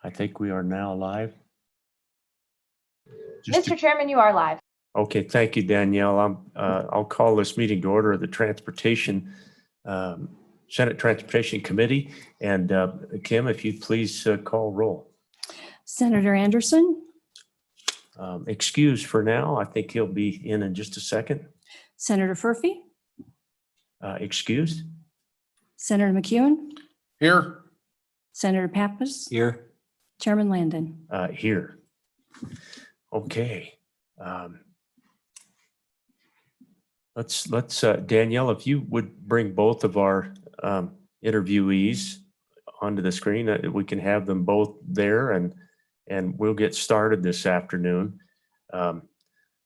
I think we are now live. Mr. Chairman, you are live. Okay, thank you, Danielle. I'll call this meeting to order of the Senate Transportation Committee. And Kim, if you'd please call roll. Senator Anderson, Excused for now. I think he'll be in just a second. Senator Furphy, Excused. Senator McEwen, Here. Senator Pappas, Here. Chairman Landon. Here. Okay. Let's Danielle, if you would bring both of our interviewees onto the screen, we can have them both there, and we'll get started this afternoon.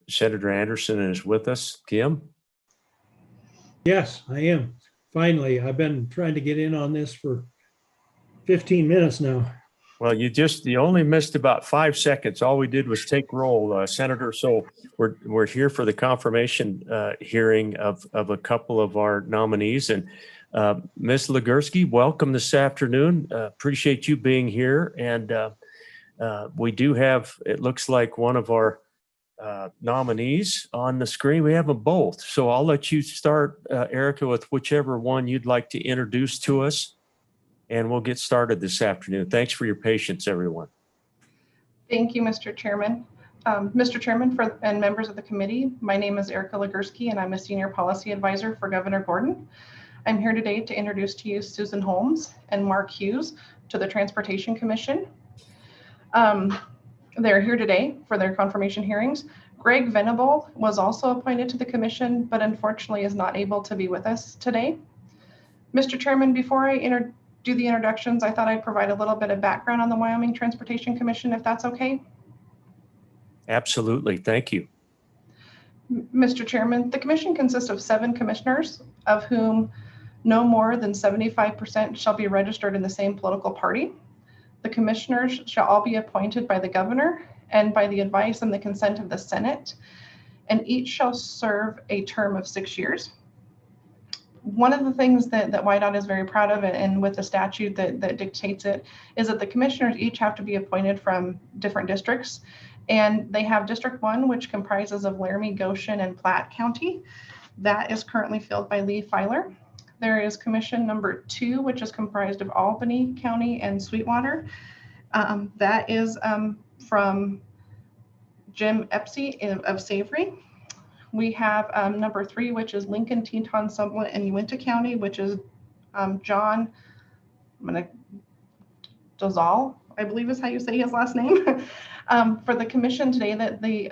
Senator Anderson is with us. Kim? Yes, I am. Finally, I've been trying to get in on this for 15 minutes now. Well, you only missed about 5 seconds. All we did was take roll, Senator. So we're here for the confirmation hearing of a couple of our nominees. And Ms. Legursky, welcome this afternoon. Appreciate you being here. And we do have, it looks like, one of our nominees on the screen. We have them both. So I'll let you start, Erica, with whichever one you'd like to introduce to us. And we'll get started this afternoon. Thanks for your patience, everyone. Thank you, Mr. Chairman. Mr. Chairman and members of the committee, my name is Erica Legursky, and I'm a Senior Policy Advisor for Governor Gordon. I'm here today to introduce to you Susan Holmes and Mark Hughes to the Transportation Commission. They're here today for their confirmation hearings. Greg Venable was also appointed to the commission, but unfortunately is not able to be with us today. Mr. Chairman, before I do the introductions, I thought I'd provide a little bit of background on the Wyoming Transportation Commission, if that's okay. Absolutely. Thank you. Mr. Chairman, the commission consists of 7 commissioners, of whom no more than 75% shall be registered in the same political party. The commissioners shall all be appointed by the governor and by the advice and the consent of the Senate, and each shall serve a term of 6 years. One of the things that WYDOT is very proud of, and with the statute that dictates it, is that the commissioners each have to be appointed from different districts. And they have District 1, which comprises of Laramie, Goshen, and Platte County. That is currently filled by Lee Filer. There is Commission number 2, which is comprised of Albany County and Sweetwater. That is from Jim Epsey of Savory. We have number 3, which is Lincoln, Teton, Sublette, and Uinta County, which is John Dozal, I believe is how you say his last name. For the commission today, that the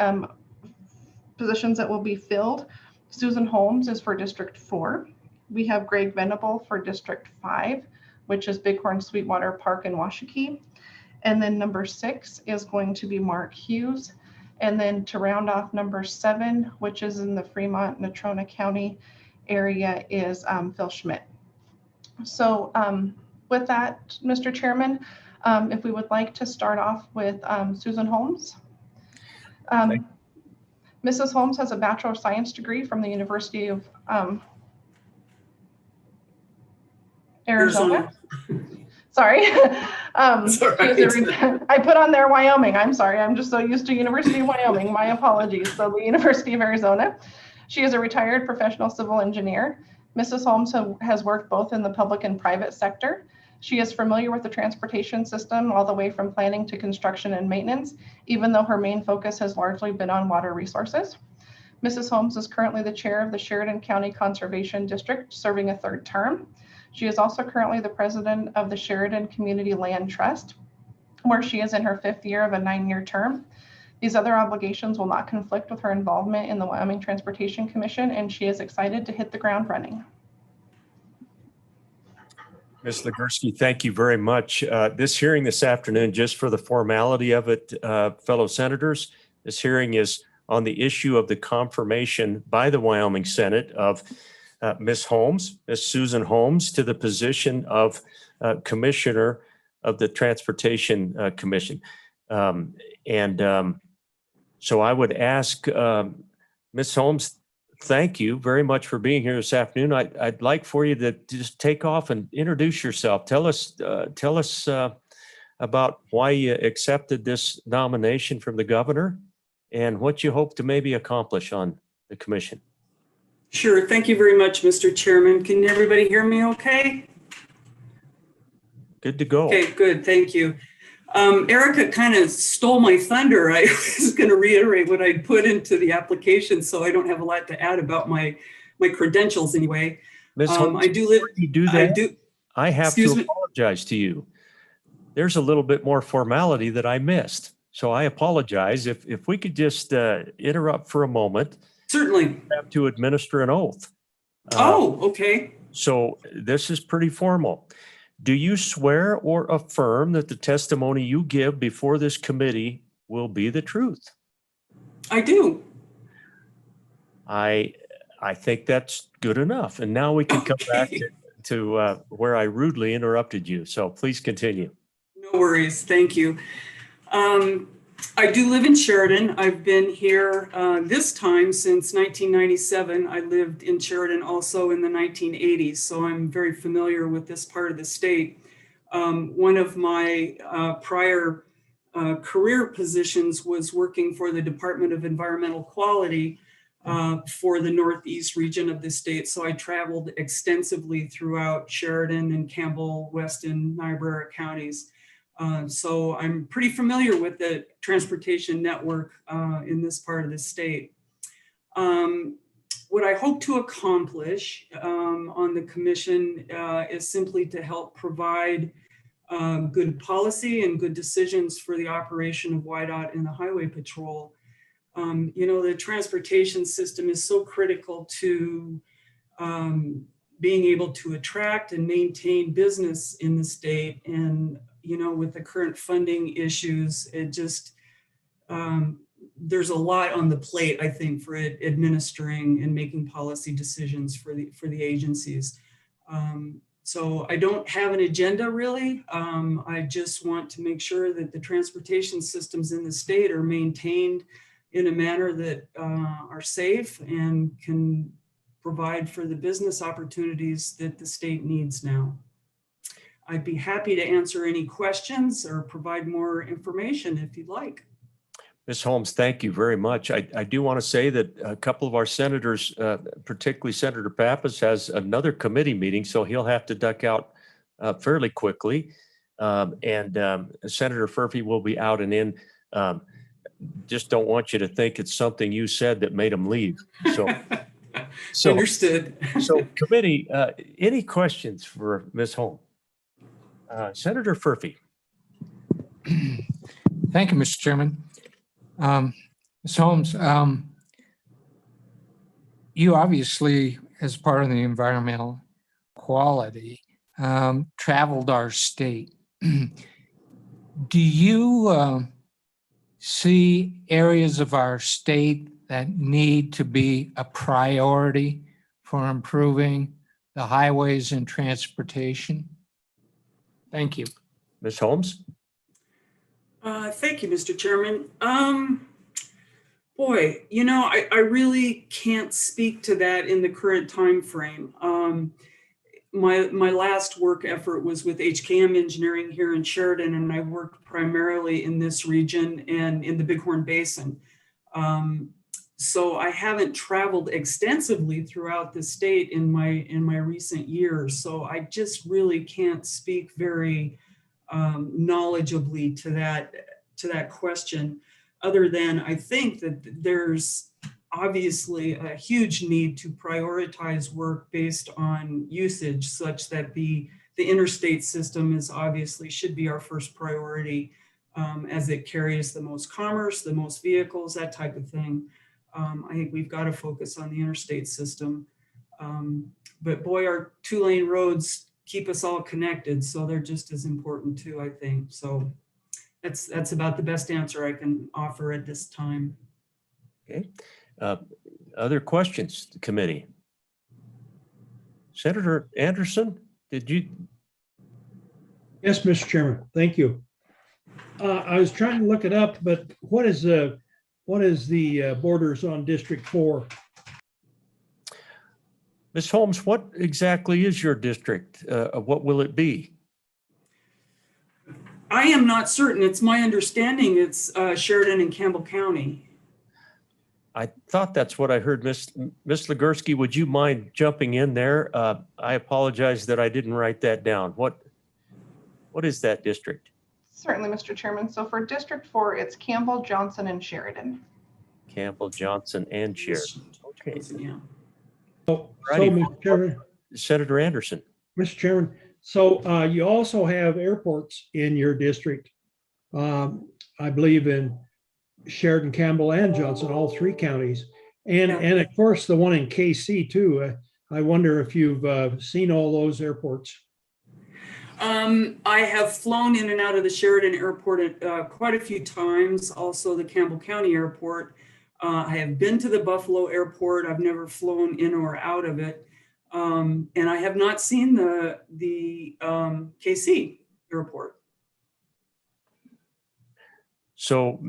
positions that will be filled, Susan Holmes is for District 4. We have Greg Venable for District 5, which is Bighorn, Sweetwater, Park, and Washakie. And then number 6 is going to be Mark Hughes. And then to round off number 7, which is in the Fremont, Natrona County area, is Phil Schmidt. So with that, Mr. Chairman, if we would like to start off with Susan Holmes. Mrs. Holmes has a Bachelor of Science degree from the University of Arizona. Sorry. I put on there Wyoming. I'm sorry. I'm just so used to University of Wyoming. My apologies. So the University of Arizona. She is a retired professional civil engineer. Mrs. Holmes has worked both in the public and private sector. She is familiar with the transportation system all the way from planning to construction and maintenance, even though her main focus has largely been on water resources. Mrs. Holmes is currently the chair of the Sheridan County Conservation District, serving a 3rd term. She is also currently the president of the Sheridan Community Land Trust, where she is in her 5th year of a 9-year term. These other obligations will not conflict with her involvement in the Wyoming Transportation Commission, and she is excited to hit the ground running. Ms. Legursky, thank you very much. This hearing this afternoon, just for the formality of it, fellow senators, this hearing is on the issue of the confirmation by the Wyoming Senate of Ms. Susan Holmes, to the position of Commissioner of the Transportation Commission. So I would ask Ms. Holmes, thank you very much for being here this afternoon. I'd like for you to just take off and introduce yourself. Tell us about why you accepted this nomination from the governor and what you hope to maybe accomplish on the commission. Sure. Thank you very much, Mr. Chairman. Can everybody hear me okay? Good to go. Okay, good. Thank you. Erica kind of stole my thunder. I was going to reiterate what I'd put into the application, so I don't have a lot to add about my credentials anyway. Ms. Holmes, I do live. before you do that, I have Excuse to me? apologize to you. There's a little bit more formality that I missed. So I apologize. If we could just interrupt for a moment. Certainly. I have to administer an oath. Oh, okay. So this is pretty formal. Do you swear or affirm that the testimony you give before this committee will be the truth? I do. I think that's good enough. And now we can come back to where I rudely interrupted you. So please continue. No worries. Thank you. I do live in Sheridan. I've been here this time since 1997. I lived in Sheridan also in the 1980s, so I'm very familiar with this part of the state. One of my prior career positions was working for the Department of Environmental Quality for the Northeast region of the state. So I traveled extensively throughout Sheridan and Campbell, Weston, Niobrara counties. So I'm pretty familiar with the transportation network in this part of the state. What I hope to accomplish on the commission is simply to help provide good policy and good decisions for the operation of WYDOT and the Highway Patrol. You know, the transportation system is so critical to being able to attract and maintain business in the state. And you know, with the current funding issues, it just, there's a lot on the plate, I think, for administering and making policy decisions for the agencies. So I don't have an agenda really. I just want to make sure that the transportation systems in the state are maintained in a manner that are safe and can provide for the business opportunities that the state needs now. I'd be happy to answer any questions or provide more information if you'd like. Ms. Holmes, thank you very much. I do want to say that a couple of our senators, particularly Senator Pappas, has another committee meeting, so he'll have to duck out fairly quickly. And Senator Furphy will be out and in. Just don't want you to think it's something you said that made him leave. So Understood. So committee, any questions for Ms. Holmes? Senator Furphy. Thank you, Mr. Chairman. Ms. Holmes, you obviously, as part of the environmental quality, traveled our state. Do you see areas of our state that need to be a priority for improving the highways and transportation? Thank you. Ms. Holmes? Thank you, Mr. Chairman. Boy, you know, I really can't speak to that in the current time frame. My last work effort was with HKM Engineering here in Sheridan, and I worked primarily in this region and in the Bighorn Basin. So I haven't traveled extensively throughout the state in my recent years. So I just really can't speak very knowledgeably to that question, other than I think that there's obviously a huge need to prioritize work based on usage, such that the interstate system is obviously should be our first priority, as it carries the most commerce, the most vehicles, that type of thing. I think we've got to focus on the interstate system. But boy, our 2-lane roads keep us all connected, so they're just as important too, I think. So that's about the best answer I can offer at this time. Okay. Other questions, the committee? Senator Anderson, did you? Yes, Mr. Chairman, thank you. I was trying to look it up, but what is the borders on District 4? Ms. Holmes, what exactly is your district? What will it be? I am not certain. It's my understanding it's Sheridan and Campbell County. I thought that's what I heard. Miss Legursky, would you mind jumping in there? I apologize that I didn't write that down. What is that district? Certainly, Mr. Chairman. So for District 4, it's Campbell, Johnson, and Sheridan. Campbell, Johnson, and Sheridan. Okay. Yeah. So, Righty. Mr. Chairman, Senator Anderson. Mr. Chairman, so you also have airports in your district. I believe in Sheridan, Campbell, and Johnson, all three counties. And of course, the one in KC too. I wonder if you've seen all those airports. I have flown in and out of the Sheridan Airport quite a few times, also the Campbell County Airport. I have been to the Buffalo Airport. I've never flown in or out of it. And I have not seen the KC Airport. So,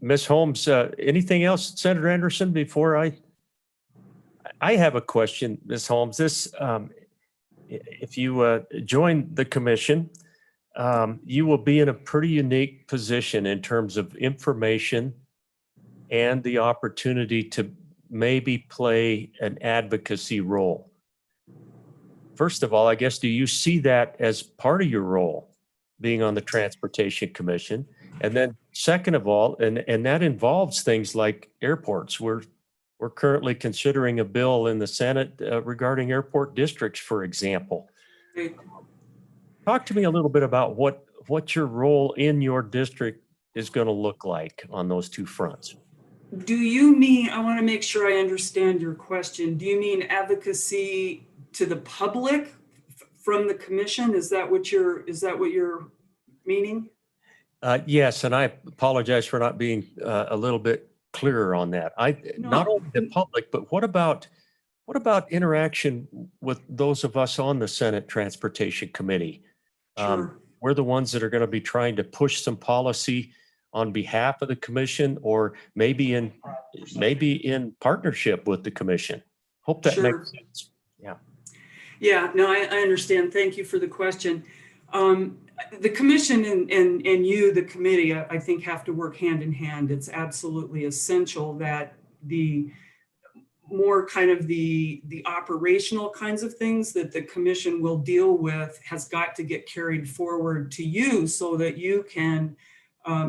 Ms. Holmes, anything else, Senator Anderson, before I have a question, Ms. Holmes. This, if you join the commission, you will be in a pretty unique position in terms of information and the opportunity to maybe play an advocacy role. First of all, I guess, do you see that as part of your role, being on the Transportation Commission? And then second of all, and that involves things like airports. We're currently considering a bill in the Senate regarding airport districts, for example. Okay. Talk to me a little bit about what your role in your district is going to look like on those two fronts. Do you mean, I want to make sure I understand your question. Do you mean advocacy to the public from the commission? Is that what you're meaning? Yes, and I apologize for not being a little bit clearer on that. Not only the public, but what about interaction with those of us on the Senate Transportation Committee? Sure. We're the ones that are going to be trying to push some policy on behalf of the commission, or maybe in partnership with the commission. Hope that Sure. makes sense. Yeah. Yeah, no, I understand. Thank you for the question. The commission and you, the committee, I think have to work hand in hand. It's absolutely essential that the more kind of the operational kinds of things that the commission will deal with has got to get carried forward to you so that you can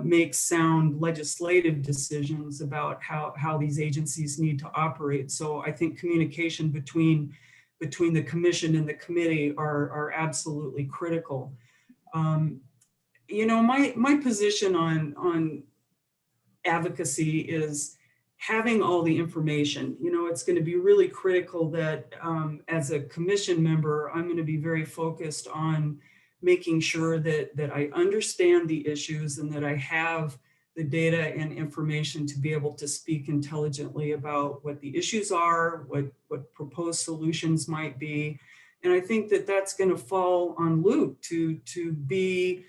make sound legislative decisions about how these agencies need to operate. So I think communication between the commission and the committee are absolutely critical. You know, my position on advocacy is having all the information. You know, it's going to be really critical that as a commission member, I'm going to be very focused on making sure that I understand the issues and that I have the data and information to be able to speak intelligently about what the issues are, what proposed solutions might be. And I think that that's going to fall on Luke to be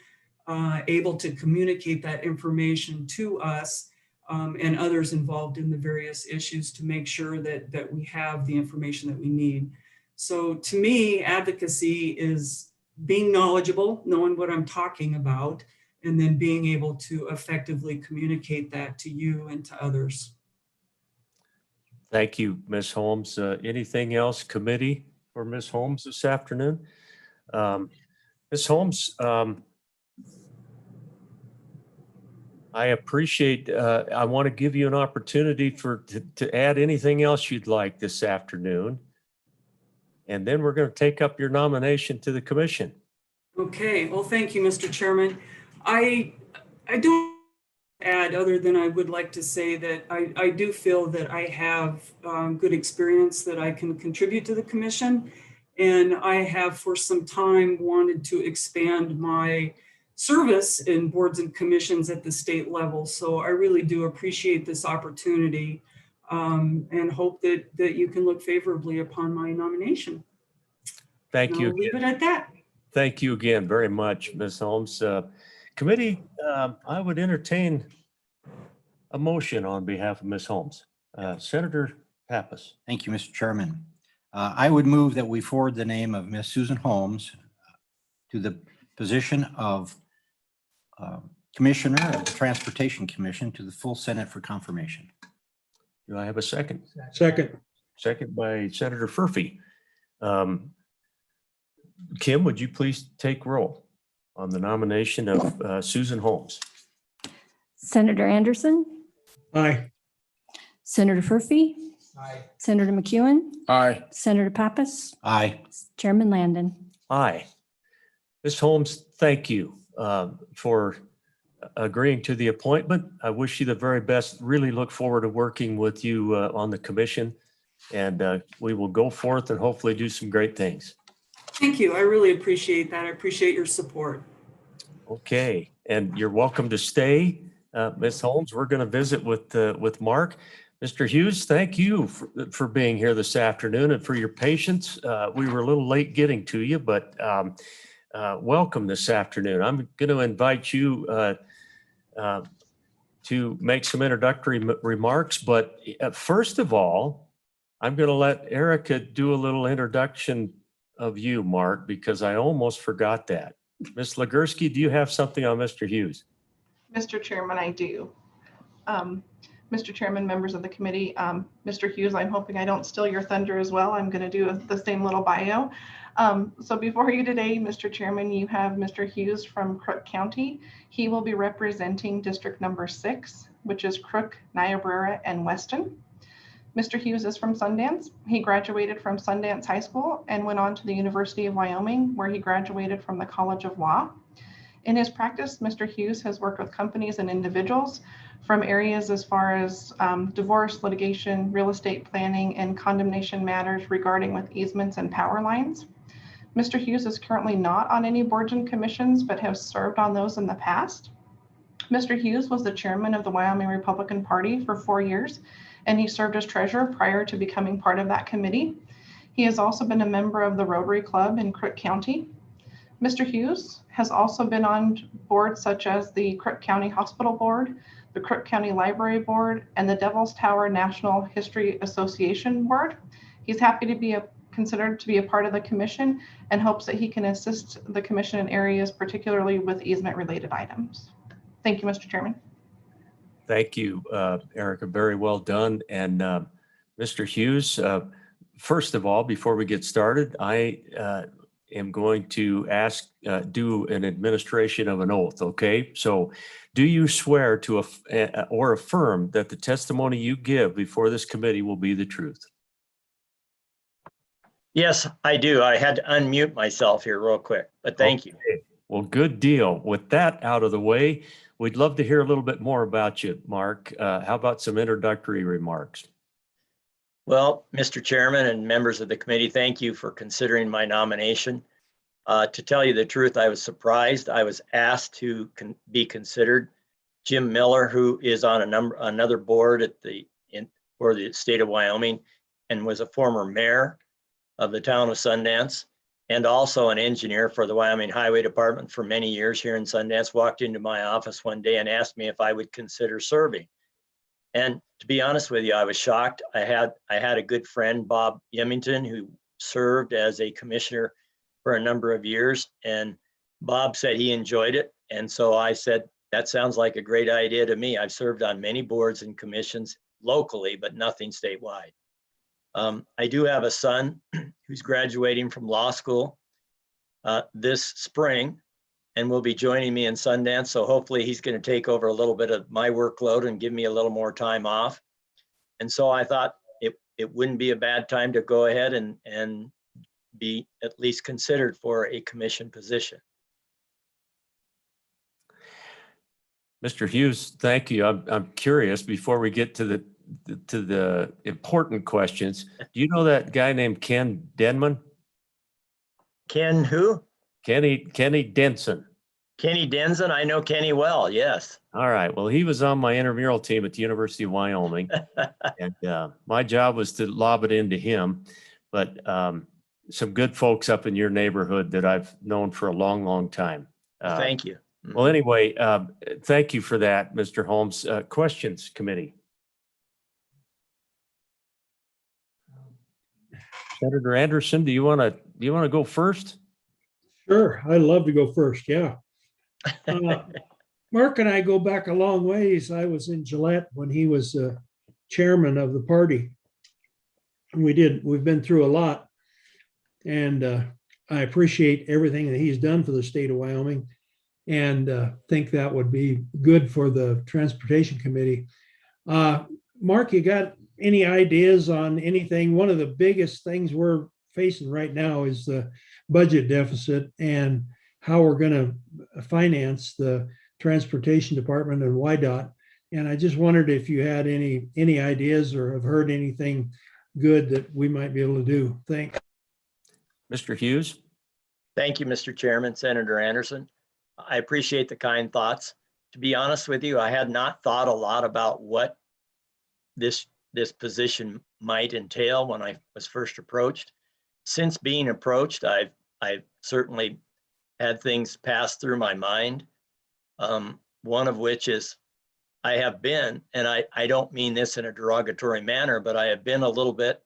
able to communicate that information to us and others involved in the various issues to make sure that we have the information that we need. So to me, advocacy is being knowledgeable, knowing what I'm talking about, and then being able to effectively communicate that to you and to others. Thank you, Ms. Holmes. Anything else, committee, for Ms. Holmes this afternoon? Ms. Holmes, I appreciate, I want to give you an opportunity to add anything else you'd like this afternoon. And then we're going to take up your nomination to the commission. Okay. Well, thank you, Mr. Chairman. I don't add other than I would like to say that I do feel that I have good experience that I can contribute to the commission. And I have for some time wanted to expand my service in boards and commissions at the state level. So I really do appreciate this opportunity and hope that you can look favorably upon my nomination. Thank you. I'll leave it at that. Thank you again very much, Ms. Holmes. Committee, I would entertain a motion on behalf of Ms. Holmes. Senator Pappas. Thank you, Mr. Chairman. I would move that we forward the name of Ms. Susan Holmes to the position of Commissioner of the Transportation Commission to the full Senate for confirmation. Do I have a second? Second. Second by Senator Furphy. Kim, would you please take roll on the nomination of Susan Holmes? Senator Anderson, Aye. Senator Furphy, Aye. Senator McEwen, Aye. Senator Pappas, Aye. Chairman Landon. Aye. Ms. Holmes, thank you for agreeing to the appointment. I wish you the very best. Really look forward to working with you on the commission, and we will go forth and hopefully do some great things. Thank you. I really appreciate that. I appreciate your support. Okay, and you're welcome to stay, Ms. Holmes. We're going to visit with Mark. Mr. Hughes, thank you for being here this afternoon and for your patience. We were a little late getting to you, but welcome this afternoon. I'm going to invite you to make some introductory remarks, but first of all, I'm going to let Erica do a little introduction of you, Mark, because I almost forgot that. Ms. Legursky, do you have something on Mr. Hughes? Mr. Chairman, I do. Mr. Chairman, members of the committee, Mr. Hughes, I'm hoping I don't steal your thunder as well. I'm going to do the same little bio. So before you today, Mr. Chairman, you have Mr. Hughes from Crook County. He will be representing District Number 6, which is Crook, Niobrara, and Weston. Mr. Hughes is from Sundance. He graduated from Sundance High School and went on to the University of Wyoming, where he graduated from the College of Law. In his practice, Mr. Hughes has worked with companies and individuals from areas as far as divorce, litigation, real estate planning, and condemnation matters regarding with easements and power lines. Mr. Hughes is currently not on any boards and commissions, but has served on those in the past. Mr. Hughes was the chairman of the Wyoming Republican Party for 4 years, and he served as treasurer prior to becoming part of that committee. He has also been a member of the Rotary Club in Crook County. Mr. Hughes has also been on boards such as the Crook County Hospital Board, the Crook County Library Board, and the Devil's Tower National History Association Board. He's happy to be considered to be a part of the commission and hopes that he can assist the commission in areas particularly with easement-related items. Thank you, Mr. Chairman. Thank you, Erica. Very well done. And Mr. Hughes, first of all, before we get started, I am going to do an administration of an oath, okay? So do you swear to or affirm that the testimony you give before this committee will be the truth? Yes, I do. I had to unmute myself here real quick, but thank you. Well, good deal. With that out of the way, we'd love to hear a little bit more about you, Mark. How about some introductory remarks? Well, Mr. Chairman and members of the committee, thank you for considering my nomination. To tell you the truth, I was surprised. I was asked to be considered. Jim Miller, who is on another board for the state of Wyoming and was a former mayor of the town of Sundance, and also an engineer for the Wyoming Highway Department for many years here in Sundance, walked into my office one day and asked me if I would consider serving. And to be honest with you, I was shocked. I had a good friend, Bob Yemington, who served as a commissioner for a number of years, and Bob said he enjoyed it. And so I said, that sounds like a great idea to me. I've served on many boards and commissions locally, but nothing statewide. I do have a son who's graduating from law school this spring and will be joining me in Sundance. So hopefully he's going to take over a little bit of my workload and give me a little more time off. And so I thought it wouldn't be a bad time to go ahead and be at least considered for a commission position. Mr. Hughes, thank you. I'm curious, before we get to the important questions, do you know that guy named Ken Denman? Ken who? Kenny Denson. Kenny Denson. I know Kenny well, yes. All right. Well, he was on my intramural team at the University of Wyoming. And my job was to lob it into him. But some good folks up in your neighborhood that I've known for a long, long time. Thank you. Well, anyway, thank you for that, Mr. Holmes. Questions, committee? Senator Anderson, do you want to go first? Sure, I'd love to go first. Yeah. Mark and I go back a long ways. I was in Gillette when he was chairman of the party. We've been through a lot. And I appreciate everything that he's done for the state of Wyoming and think that would be good for the Transportation Committee. Mark, you got any ideas on anything? One of the biggest things we're facing right now is the budget deficit and how we're going to finance the Transportation Department and YDOT. And I just wondered if you had any ideas or have heard anything good that we might be able to do. Thanks. Mr. Hughes? Thank you, Mr. Chairman, Senator Anderson. I appreciate the kind thoughts. To be honest with you, I had not thought a lot about what this position might entail when I was first approached. Since being approached, I've certainly had things pass through my mind. One of which is I have been, and I don't mean this in a derogatory manner, but I have been a little bit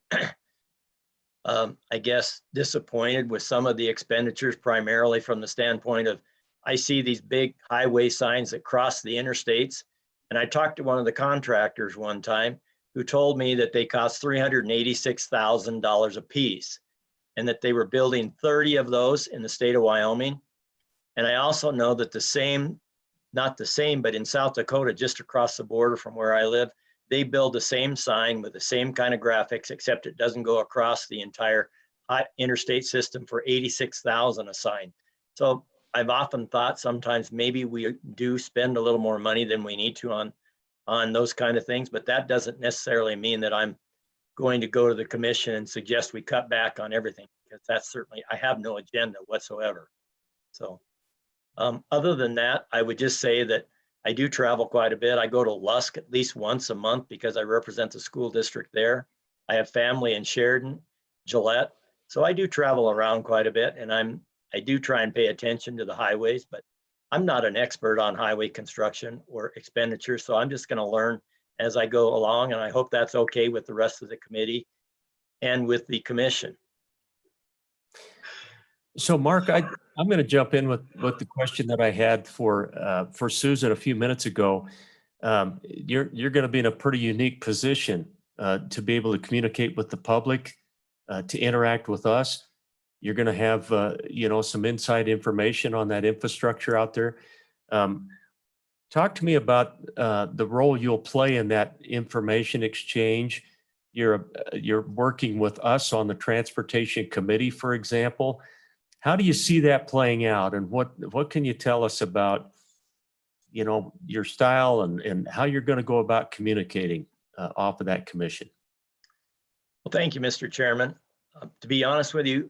I guess, disappointed with some of the expenditures, primarily from the standpoint of, I see these big highway signs that cross the interstates. And I talked to one of the contractors one time who told me that they cost $386,000 a piece and that they were building 30 of those in the state of Wyoming. And I also know that not the same, but in South Dakota, just across the border from where I live, they build the same sign with the same kind of graphics, except it doesn't go across the entire interstate system for $86,000 a sign. So I've often thought sometimes maybe we do spend a little more money than we need to on those kind of things, but that doesn't necessarily mean that I'm going to go to the commission and suggest we cut back on everything, because that's certainly, I have no agenda whatsoever. So other than that, I would just say that I do travel quite a bit. I go to Lusk at least once a month because I represent the school district there. I have family in Sheridan, Gillette. So I do travel around quite a bit, and I do try and pay attention to the highways, but I'm not an expert on highway construction or expenditures. So I'm just going to learn as I go along, and I hope that's okay with the rest of the committee and with the commission. So Mark, I'm going to jump in with the question that I had for Susan a few minutes ago. You're going to be in a pretty unique position to be able to communicate with the public, to interact with us. You're going to have some inside information on that infrastructure out there. Talk to me about the role you'll play in that information exchange. You're working with us on the Transportation Committee, for example. How do you see that playing out, and what can you tell us about, your style and how you're going to go about communicating off of that commission? Well, thank you, Mr. Chairman. To be honest with you,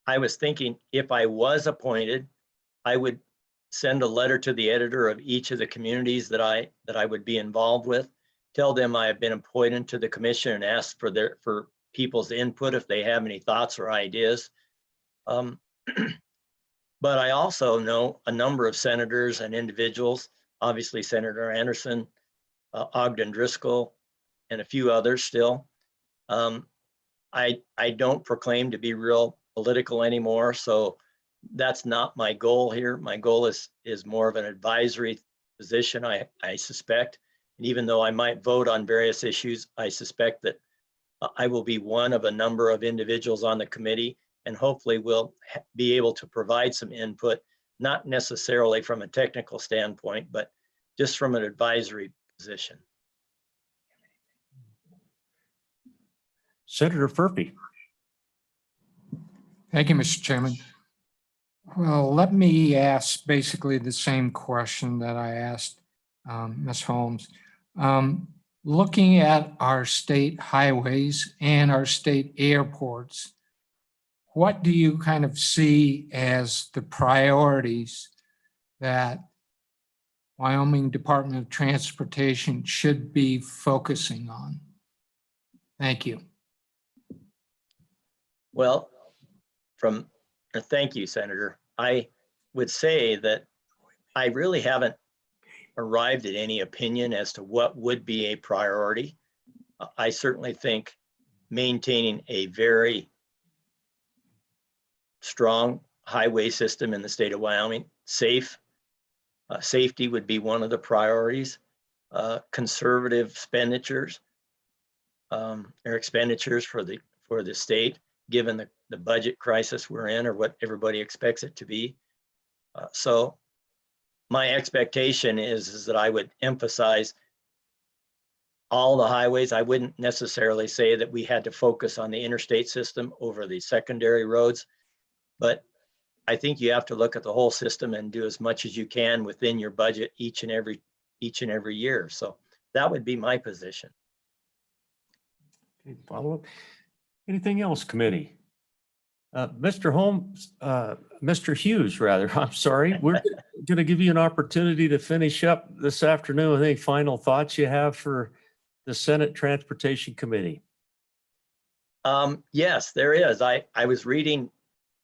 I was thinking if I was appointed, I would send a letter to the editor of each of the communities that I would be involved with, tell them I have been appointed to the commission and ask for people's input if they have any thoughts or ideas. But I also know a number of senators and individuals, obviously Senator Anderson, Ogden Driscoll, and a few others still. I don't proclaim to be real political anymore, so that's not my goal here. My goal is more of an advisory position, I suspect. And even though I might vote on various issues, I suspect that I will be one of a number of individuals on the committee, and hopefully will be able to provide some input, not necessarily from a technical standpoint, but just from an advisory position. Senator Furphy. Thank you, Mr. Chairman. Well, let me ask basically the same question that I asked Ms. Holmes. Looking at our state highways and our state airports, what do you kind of see as the priorities that Wyoming Department of Transportation should be focusing on? Thank you. Well, thank you, Senator. I would say that I really haven't arrived at any opinion as to what would be a priority. I certainly think maintaining a very strong highway system in the state of Wyoming, safe, Safety would be one of the priorities. Conservative expenditures or expenditures for the state, given the budget crisis we're in, or what everybody expects it to be. So my expectation is that I would emphasize all the highways. I wouldn't necessarily say that we had to focus on the interstate system over the secondary roads, but I think you have to look at the whole system and do as much as you can within your budget each and every year. So that would be my position. Okay, follow up. Anything else, committee? Mr. Holmes, Mr. Hughes, rather, I'm sorry. We're going to give you an opportunity to finish up this afternoon. Any final thoughts you have for the Senate Transportation Committee? Yes, there is. I was reading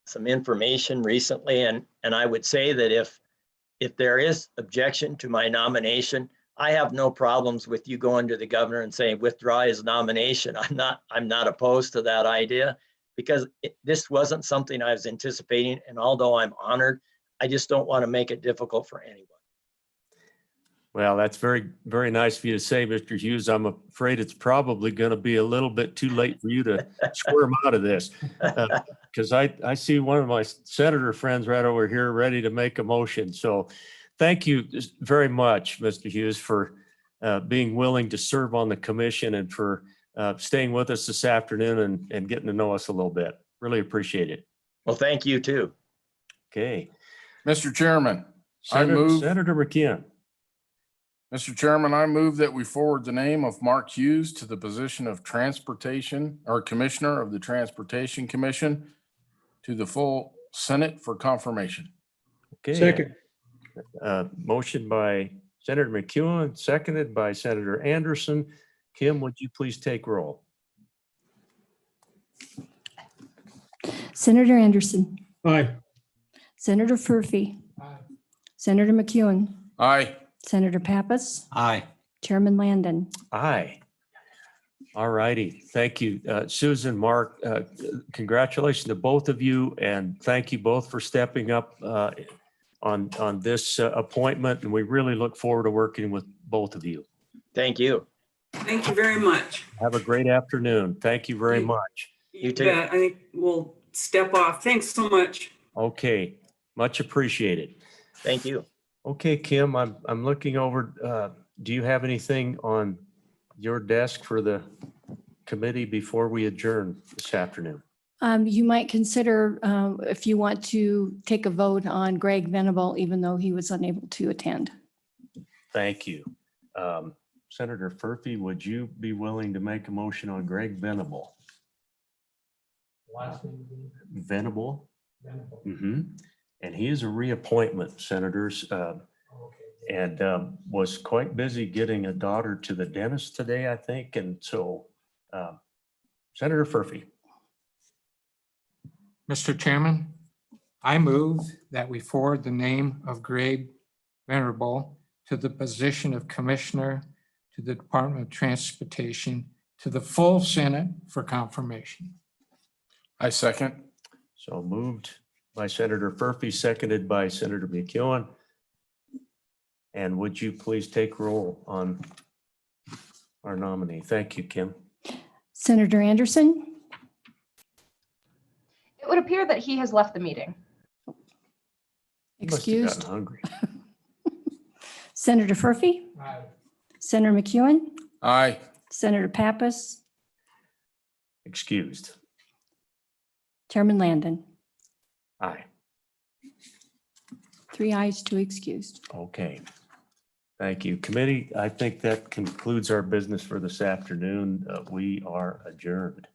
some information recently, and I would say that if there is objection to my nomination, I have no problems with you going to the governor and saying withdraw his nomination. I'm not opposed to that idea, because this wasn't something I was anticipating. And although I'm honored, I just don't want to make it difficult for anyone. Well, that's very, very nice of you to say, Mr. Hughes. I'm afraid it's probably going to be a little bit too late for you to squirm out of this. Because I see one of my senator friends right over here ready to make a motion. So thank you very much, Mr. Hughes, for being willing to serve on the commission and for staying with us this afternoon and getting to know us a little bit. Really appreciate it. Well, thank you too. Okay. Mr. Chairman, I move, Senator McKeon. Mr. Chairman, I move that we forward the name of Mark Hughes to the position of Transportation or Commissioner of the Transportation Commission to the full Senate for confirmation. Okay. Second. Motion by Senator McEwen, seconded by Senator Anderson. Kim, would you please take roll? Senator Anderson, Aye. Senator Furphy, Senator McEwen, Aye. Senator Pappas, Aye. Chairman Landon. Aye. All righty. Thank you. Susan, Mark, congratulations to both of you, and thank you both for stepping up on this appointment. And we really look forward to working with both of you. Thank you. Thank you very much. Have a great afternoon. Thank you very much. You too. bet. I think we'll step off. Thanks so much. Okay, much appreciated. Thank you. Okay, Kim, I'm looking over. Do you have anything on your desk for the committee before we adjourn this afternoon? You might consider if you want to take a vote on Greg Venable, even though he was unable to attend. Thank you. Senator Furphy, would you be willing to make a motion on Greg Venable? Last name again? Venable? Venable. Mm-hmm. And he is a reappointment, senators, and was quite busy getting a daughter to the dentist today, I think. And so, Senator Furphy. Mr. Chairman, I move that we forward the name of Greg Venable to the position of Commissioner to the Department of Transportation to the full Senate for confirmation. I second. So moved by Senator Furphy, seconded by Senator McEwen. And would you please take roll on our nominee? Thank you, Kim. Senator Anderson, It would appear that he has left the meeting. You must have excused. gotten hungry. Senator Furphy, Senator McEwen, Aye. Senator Pappas, Excused. Chairman Landon. Aye. 3 ayes, 2 excused. Okay. Thank you. Committee, I think that concludes our business for this afternoon. We are adjourned.